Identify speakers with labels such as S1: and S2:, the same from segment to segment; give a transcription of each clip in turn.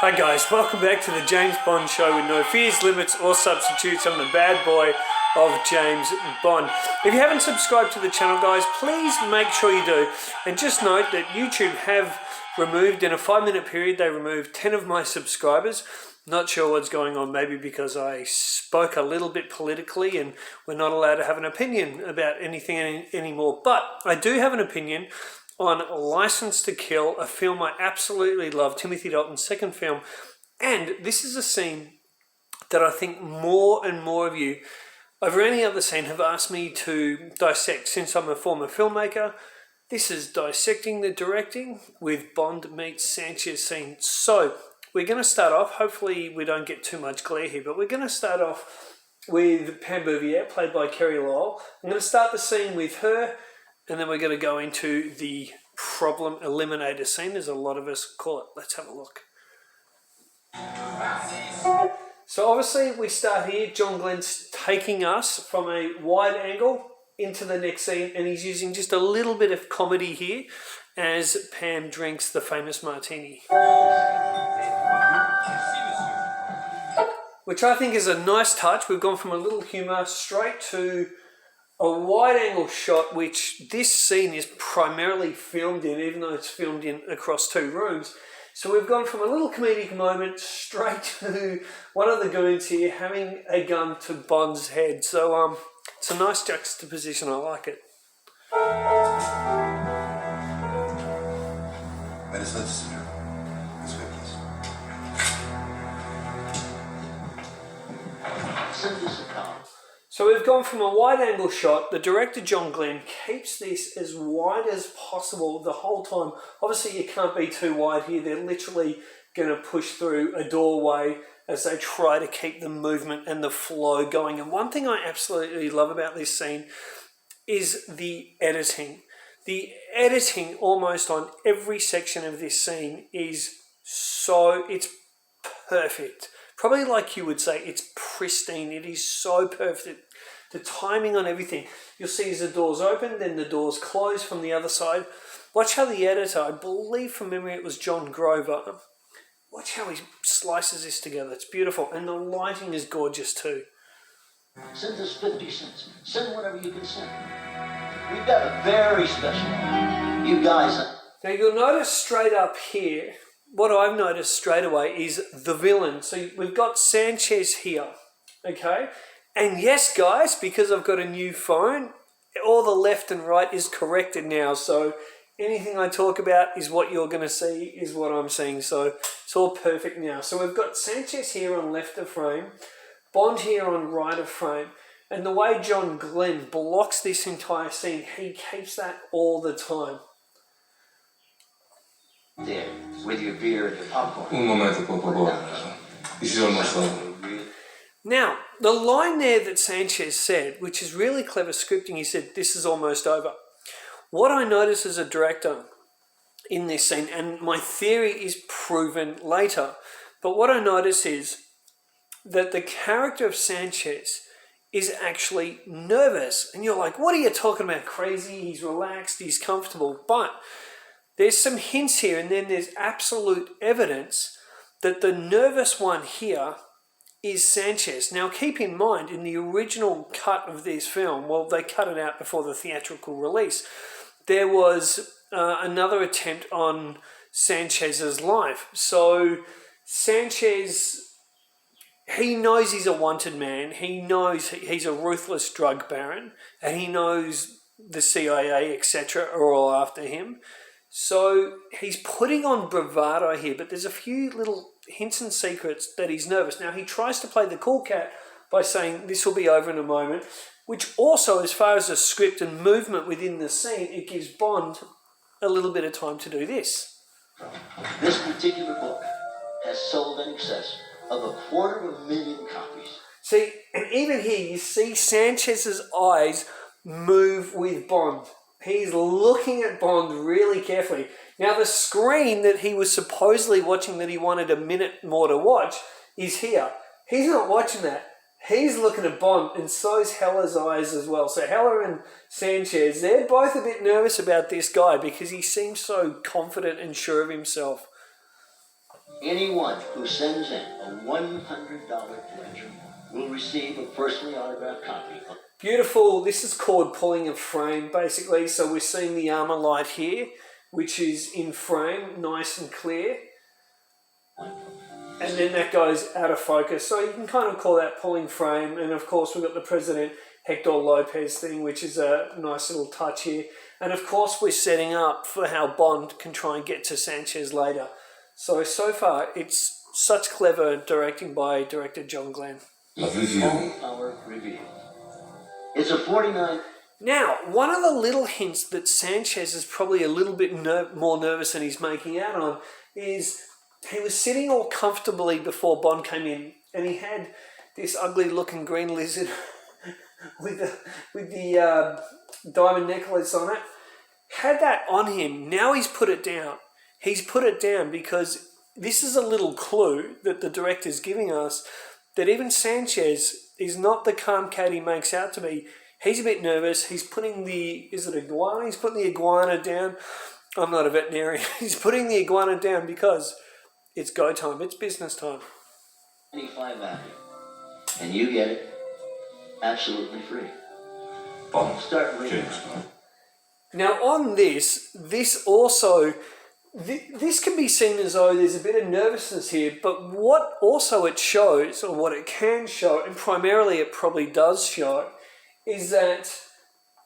S1: Hi guys, welcome back to the James Bond show with no fears, limits or substitutes. I'm the bad boy of James Bond. If you haven't subscribed to the channel guys, please make sure you do. And just note that YouTube have removed, in a 5-minute period, they removed 10 of my subscribers. Not sure what's going on, maybe because I spoke a little bit politically and we're not allowed to have an opinion about anything anymore. But I do have an opinion on License to Kill, a film I absolutely love, Timothy Dalton's second film. And this is a scene that I think more and more of you, over any other scene, have asked me to dissect. Since I'm a former filmmaker, this is Dissecting the Directing with Bond meets Sanchez scene. So we're going to start off, hopefully we don't get too much glare here, but we're going to start off with Pam Bouvier, played by Kerry Lowell. I'm going to start the scene with her, and then we're going to go into the problem eliminator scene, as a lot of us call it. Let's have a look. So obviously we start here. John Glenn's taking us from a wide angle into the next scene, and he's using just a little bit of comedy here as Pam drinks the famous martini, which I think is a nice touch. We've gone from a little humour straight to a wide angle shot, which this scene is primarily filmed in, even though it's filmed in across 2 rooms. So we've gone from a little comedic moment straight to one of the goons here having a gun to Bond's head. So it's a nice juxtaposition, I like it. So we've gone from a wide angle shot. The director, John Glenn, keeps this as wide as possible the whole time. Obviously you can't be too wide here. They're literally going to push through a doorway as they try to keep the movement and the flow going. And one thing I absolutely love about this scene is the editing. The editing almost on every section of this scene is it's perfect. Probably like you would say, it's pristine. It is so perfect. The timing on everything. You'll see as the doors open, then the doors close from the other side. Watch how the editor, I believe from memory it was John Grover, watch how he slices this together. It's beautiful. And the lighting is gorgeous too.
S2: Send us 50 cents. Send whatever you can send. We've got a very special one. You guys.
S1: Now you'll notice straight up here, what I've noticed straight away is the villain. So we've got Sanchez here, okay? And yes, guys, because I've got a new phone, all the left and right is corrected now. So anything I talk about is what you're going to see, is what I'm seeing. So it's all perfect now. So we've got Sanchez here on left of frame, Bond here on right of frame. And the way John Glenn blocks this entire scene, he keeps that all the time.
S2: There, with your beer and your popcorn.
S3: Un momento, por favor. This is almost over.
S1: Now, the line there that Sanchez said, which is really clever scripting, he said, "This is almost over." What I notice as a director in this scene, and my theory is proven later, but what I notice is that the character of Sanchez is actually nervous. And you're like, what are you talking about? Crazy, he's relaxed, he's comfortable. But there's some hints here, and then there's absolute evidence that the nervous one here is Sanchez. Now, keep in mind, in the original cut of this film, well, they cut it out before the theatrical release, there was another attempt on Sanchez's life. So Sanchez, he knows he's a wanted man. He knows he's a ruthless drug baron, and he knows the CIA, etc., are all after him. So he's putting on bravado here, but there's a few little hints and secrets that he's nervous. Now, he tries to play the cool cat by saying this will be over in a moment, which also, as far as the script and movement within the scene, it gives Bond a little bit of time to do this.
S2: This particular book has sold in excess of 250,000 copies.
S1: See, and even here you see Sanchez's eyes move with Bond. He's looking at Bond really carefully. Now, the screen that he was supposedly watching that he wanted a minute more to watch is here. He's not watching that. He's looking at Bond, and so is Heller's eyes as well. So Heller and Sanchez, they're both a bit nervous about this guy because he seems so confident and sure of himself.
S2: Anyone who sends in a $100 pledge will receive a personally autographed copy of.
S1: Beautiful. This is called pulling a frame, basically. So we're seeing the armor light here, which is in frame, nice and clear. And then that goes out of focus. So you can kind of call that pulling frame. And of course, we've got the President Hector Lopez thing, which is a nice little touch here. And of course, we're setting up for how Bond can try and get to Sanchez later. So far, it's such clever directing by director John Glenn.
S3: Lovely view.
S2: Power revealed. It's a 49.
S1: Now, one of the little hints that Sanchez is probably a little bit more nervous than he's making out on is he was sitting all comfortably before Bond came in, and he had this ugly-looking green lizard with the diamond necklace on it. Had that on him. Now he's put it down. He's put it down because this is a little clue that the director's giving us that even Sanchez is not the calm cat he makes out to be. He's a bit nervous. He's putting is it iguana? He's putting the iguana down. I'm not a veterinarian. He's putting the iguana down because it's go time. It's business time.
S2: 25 value. And you get it absolutely free.
S3: Bond.
S2: Start reading.
S3: James Bond.
S1: Now on this also, this can be seen as though there's a bit of nervousness here, but what also it shows, or what it can show, and primarily it probably does show, is that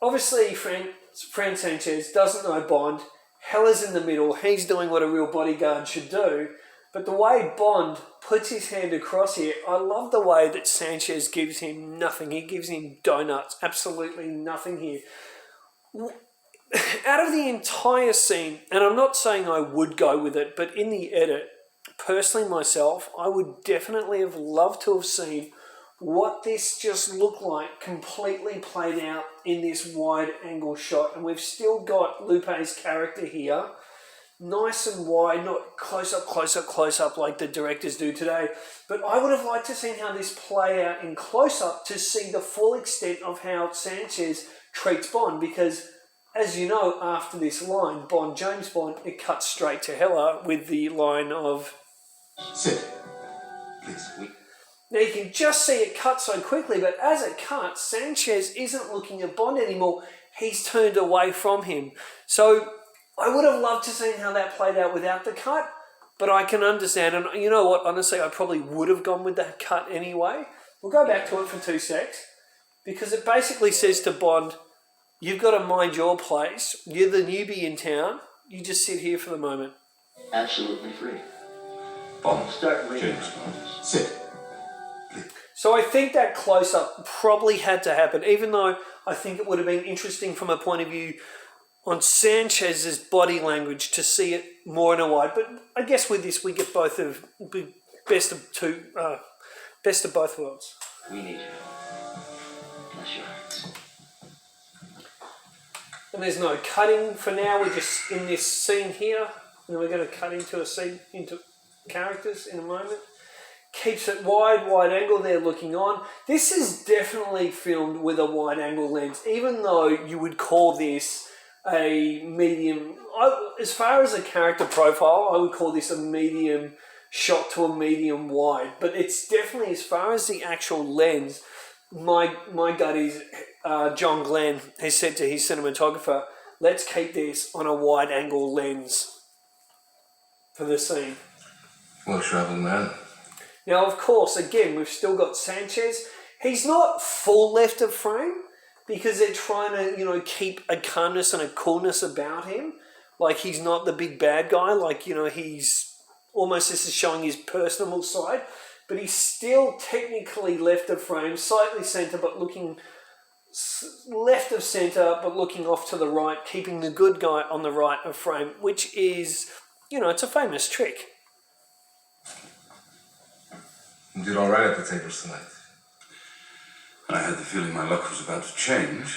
S1: obviously Franz Sanchez doesn't know Bond. Hell is in the middle. He's doing what a real bodyguard should do. But the way Bond puts his hand across here, I love the way that Sanchez gives him nothing. He gives him donuts. Absolutely nothing here. Out of the entire scene, and I'm not saying I would go with it, but in the edit, personally myself, I would definitely have loved to have seen what this just looked like completely played out in this wide angle shot. And we've still got Lupe's character here, nice and wide, not close up like the directors do today. But I would have liked to see how this play out in close up to see the full extent of how Sanchez treats Bond, because as you know, after this line, Bond, James Bond, it cuts straight to Hella with the line of...
S3: Sit. Please.
S1: Now you can just see it cut so quickly, but as it cuts, Sanchez isn't looking at Bond anymore. He's turned away from him. So I would have loved to see how that played out without the cut, but I can understand. And you know what? Honestly, I probably would have gone with that cut anyway. We'll go back to it for 2 secs, because it basically says to Bond, you've got to mind your place. You're the newbie in town. You just sit here for the moment.
S2: Absolutely free.
S3: Bond.
S2: Start reading.
S3: James Bond. Sit.
S1: So I think that close-up probably had to happen, even though I think it would have been interesting from a point of view on Sanchez's body language to see it more in a wide. But I guess with this we get best of both worlds.
S2: We need you. Bless your hearts.
S1: And there's no cutting for now. We're just in this scene here, and then we're going to cut into a scene, into characters in a moment. Keeps it wide angle there looking on. This is definitely filmed with a wide angle lens, even though you would call this a medium. As far as a character profile, I would call this a medium shot to a medium wide. But it's definitely, as far as the actual lens, my gut is John Glenn has said to his cinematographer, let's keep this on a wide angle lens for the scene.
S3: Well-travelled man.
S1: Now, of course, again, we've still got Sanchez. He's not full left of frame because they're trying to, keep a calmness and a coolness about him. Like, he's not the big bad guy. Like, he's almost, this is showing his personal side. But he's still technically left of frame, slightly centre, but looking left of centre, but looking off to the right, keeping the good guy on the right of frame, which is, it's a famous trick.
S3: You did all right at the tables tonight.
S4: I had the feeling my luck was about to change.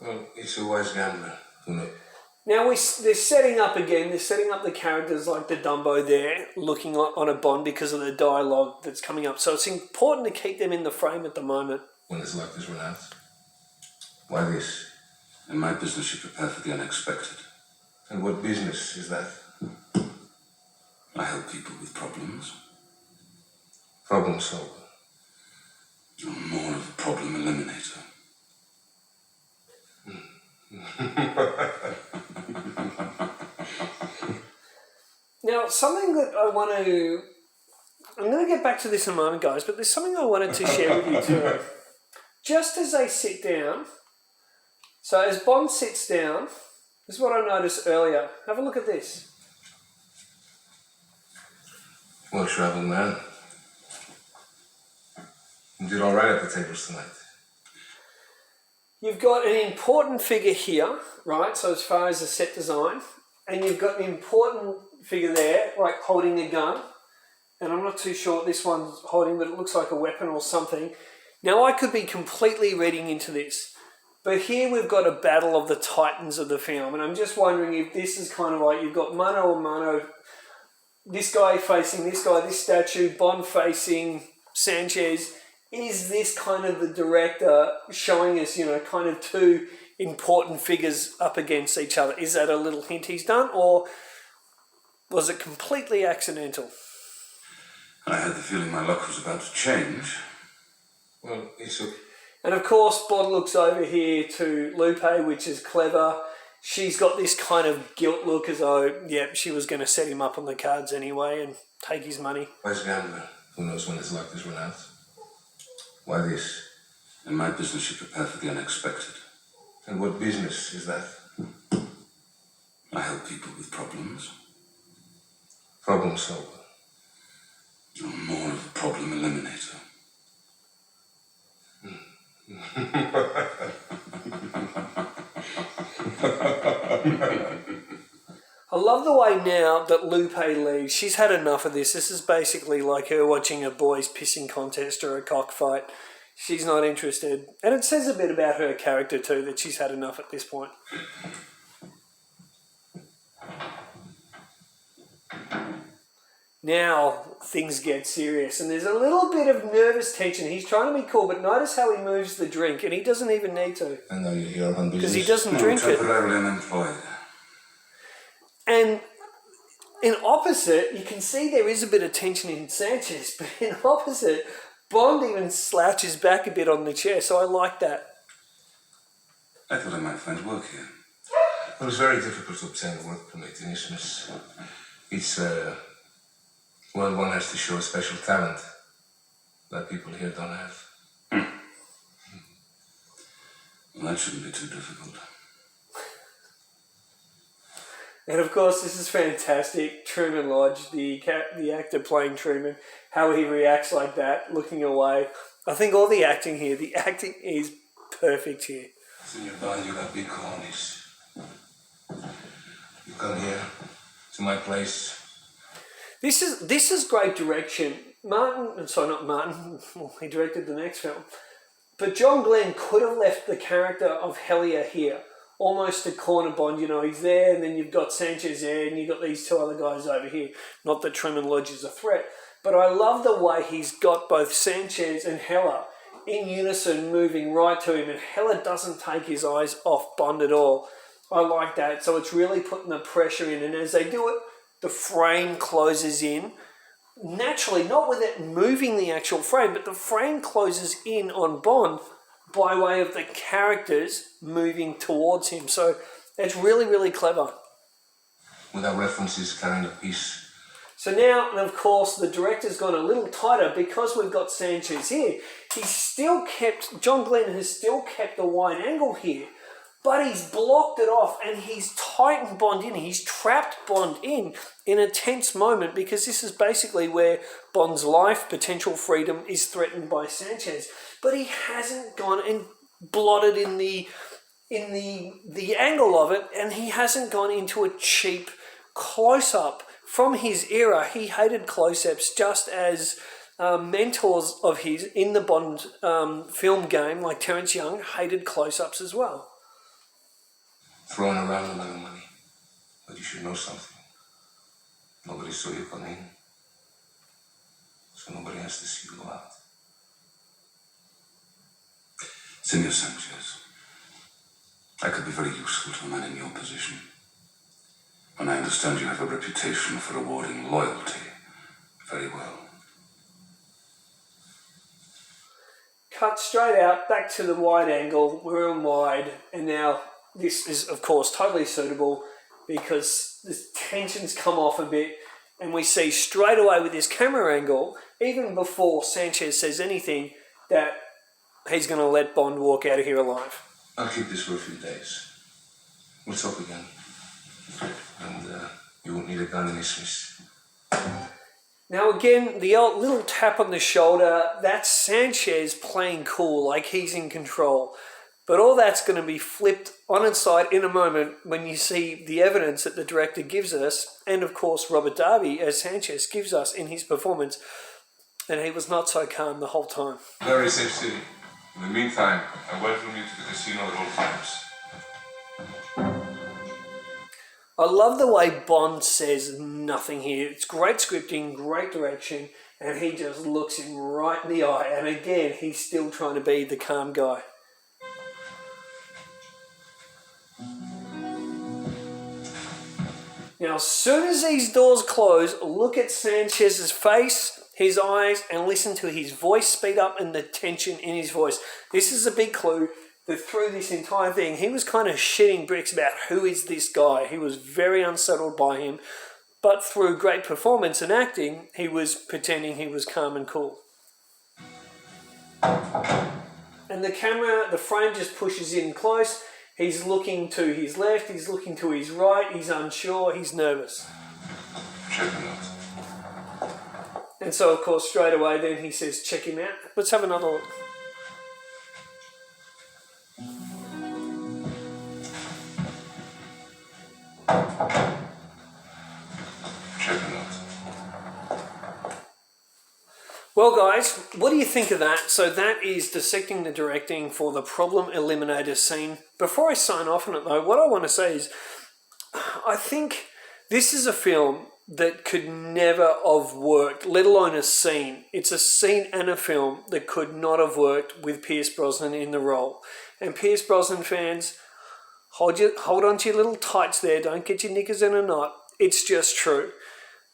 S3: Well, he's a wise gambler. Who knows?
S1: Now they're setting up again. They're setting up the characters like the Dumbo there, looking on a Bond because of the dialogue that's coming up. So it's important to keep them in the frame at the moment.
S3: When his luck is run out. Why this?
S4: In my business, you prepare for the unexpected.
S3: And what business is that?
S4: I help people with problems.
S3: Problem solver.
S4: I'm more of a problem eliminator.
S1: Now, something that I'm going to get back to this in a moment, guys, but there's something I wanted to share with you too. Just as they sit down, so as Bond sits down, this is what I noticed earlier. Have a look at this.
S3: Well-travelled man. You did all right at the tables tonight.
S1: You've got an important figure here, right? So as far as the set design, and you've got an important figure there, like holding a gun. And I'm not too sure what this one's holding, but it looks like a weapon or something. Now, I could be completely reading into this, but here we've got a battle of the titans of the film, and I'm just wondering if this is kind of like you've got mano a mano, this guy facing this guy, this statue, Bond facing Sanchez. Is this kind of the director showing us, you know, kind of two important figures up against each other? Is that a little hint he's done, or was it completely accidental?
S4: I had the feeling my luck was about to change.
S3: Well, it's okay.
S1: And of course, Bond looks over here to Lupe, which is clever. She's got this kind of guilt look as though, yeah, she was going to set him up on the cards anyway and take his money.
S3: Wise gambler. Who knows when his luck is run out? Why this?
S4: In my business, you prepare for the unexpected.
S3: And what business is that?
S4: I help people with problems.
S3: Problem solver.
S4: I'm more of a problem eliminator.
S1: I love the way now that Lupe leaves. She's had enough of this. This is basically like her watching a boys' pissing contest or a cockfight. She's not interested. And it says a bit about her character too, that she's had enough at this point. Now things get serious and there's a little bit of nervous tension. He's trying to be cool, but notice how he moves the drink and he doesn't even need to.
S3: I know you're here on business.
S1: Because he doesn't
S4: No,
S1: drink it.
S4: temporarily unemployed.
S1: And in opposite, you can see there is a bit of tension in Sanchez, but in opposite, Bond even slouches back a bit on the chair, so I like that.
S4: I thought I might find work here.
S3: It was very difficult to obtain a work permit in Isthmus. It's, well, one has to show a special talent that people here don't have.
S4: Well, that shouldn't be too difficult.
S1: And of course, this is fantastic. Truman Lodge, the actor playing Truman, how he reacts like that, looking away. I think all the acting is perfect here.
S3: Senor Don, you got big cojones. You come here to my place.
S1: This is great direction. Not Martin, well, he directed the next film. But John Glenn could have left the character of Hellier here, almost to corner Bond. You know, he's there, and then you've got Sanchez there, and you've got these two other guys over here. Not that Truman Lodge is a threat, but I love the way he's got both Sanchez and Heller in unison moving right to him, and Heller doesn't take his eyes off Bond at all. I like that. So it's really putting the pressure in, and as they do it, the frame closes in. Naturally, not with it moving the actual frame, but the frame closes in on Bond by way of the characters moving towards him. So it's really, really clever.
S3: Without references carrying a piece.
S1: So now, and of course, the director's gone a little tighter because we've got Sanchez here. John Glenn has still kept the wide angle here, but he's blocked it off and he's tightened Bond in. He's trapped Bond in a tense moment because this is basically where Bond's life, potential freedom is threatened by Sanchez. But he hasn't gone and blotted in the angle of it, and he hasn't gone into a cheap close-up. From his era, he hated close-ups just as mentors of his in the Bond film game, like Terence Young, hated close-ups as well.
S3: Throwing around a lot of money. But you should know something. Nobody saw you come in. So nobody has to see you go out.
S4: Senor Sanchez, I could be very useful to a man in your position. And I understand you have a reputation for rewarding loyalty. Very well.
S1: Cut straight out, back to the wide angle, we're in wide, and now this is of course totally suitable because the tension's come off a bit, and we see straight away with this camera angle, even before Sanchez says anything, that he's going to let Bond walk out of here alive.
S3: I'll keep this for a few days. We'll talk again. And you won't need a gun in Christmas.
S1: Now again, the old little tap on the shoulder, that's Sanchez playing cool, like he's in control. But all that's going to be flipped on its side in a moment when you see the evidence that the director gives us, and of course Robert Darby as Sanchez gives us in his performance, and he was not so calm the whole time.
S3: Very safe city. In the meantime, I welcome you to the casino at all times.
S1: I love the way Bond says nothing here. It's great scripting, great direction, and he just looks him right in the eye. And again, he's still trying to be the calm guy. Now, as soon as these doors close, look at Sanchez's face, his eyes, and listen to his voice speed up and the tension in his voice. This is a big clue that through this entire thing, he was kind of shitting bricks about who is this guy. He was very unsettled by him, but through great performance and acting, he was pretending he was calm and cool. And the camera, the frame just pushes in close. He's looking to his left, he's looking to his right, he's unsure, he's nervous.
S3: Check him out.
S1: And so, of course, straight away then he says, check him out. Let's have another look.
S3: Check him out.
S1: Well, guys, what do you think of that? So that is Dissecting the Directing for the Problem Eliminator scene. Before I sign off on it, though, what I want to say is I think this is a film that could never have worked, let alone a scene. It's a scene and a film that could not have worked with Pierce Brosnan in the role. And Pierce Brosnan fans, hold on to your little tights there. Don't get your knickers in a knot. It's just true.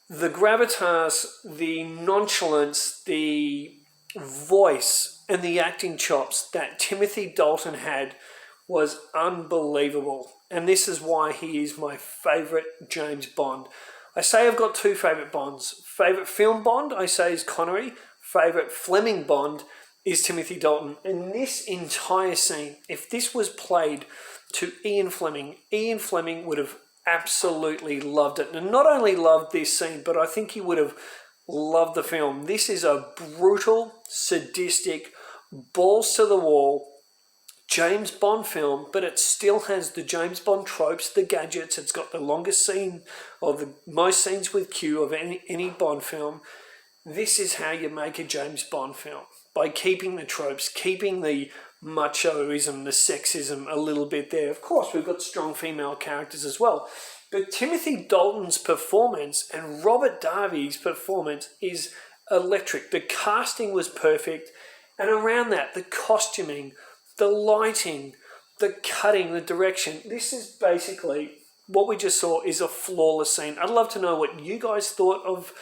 S1: The gravitas, the nonchalance, the voice, and the acting chops that Timothy Dalton had was unbelievable. And this is why he is my favourite James Bond. I say I've got two favourite Bonds. Favourite film Bond, I say, is Connery. Favourite Fleming Bond is Timothy Dalton. And this entire scene, if this was played to Ian Fleming would have absolutely loved it. And not only loved this scene, but I think he would have loved the film. This is a brutal, sadistic, balls to the wall James Bond film, but it still has the James Bond tropes, the gadgets. It's got the longest scene, or the most scenes with Q of any Bond film. This is how you make a James Bond film, by keeping the tropes, keeping the machoism, the sexism a little bit there. Of course, we've got strong female characters as well. But Timothy Dalton's performance and Robert Darby's performance is electric. The casting was perfect. And around that, the costuming, the lighting, the cutting, the direction. This is basically what we just saw is a flawless scene. I'd love to know what you guys thought of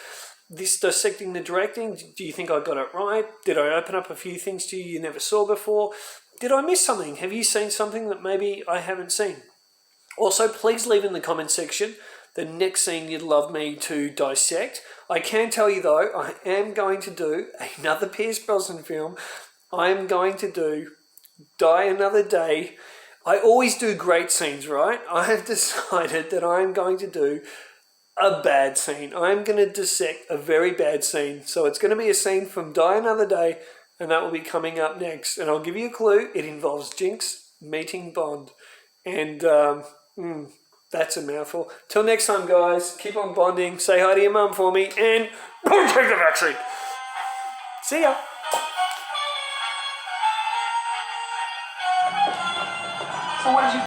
S1: this Dissecting the Directing. Do you think I got it right? Did I open up a few things to you never saw before? Did I miss something? Have you seen something that maybe I haven't seen? Also, please leave in the comment section the next scene you'd love me to dissect. I can tell you though, I am going to do another Pierce Brosnan film. I am going to do Die Another Day. I always do great scenes, right? I have decided that I am going to do a bad scene. I'm going to dissect a very bad scene. So it's going to be a scene from Die Another Day, and that will be coming up next. And I'll give you a clue. It involves Jinx meeting Bond. And that's a mouthful. Till next time, guys, keep on bonding. Say hi to your mum for me, and take the vaccine. See ya.
S5: So what did you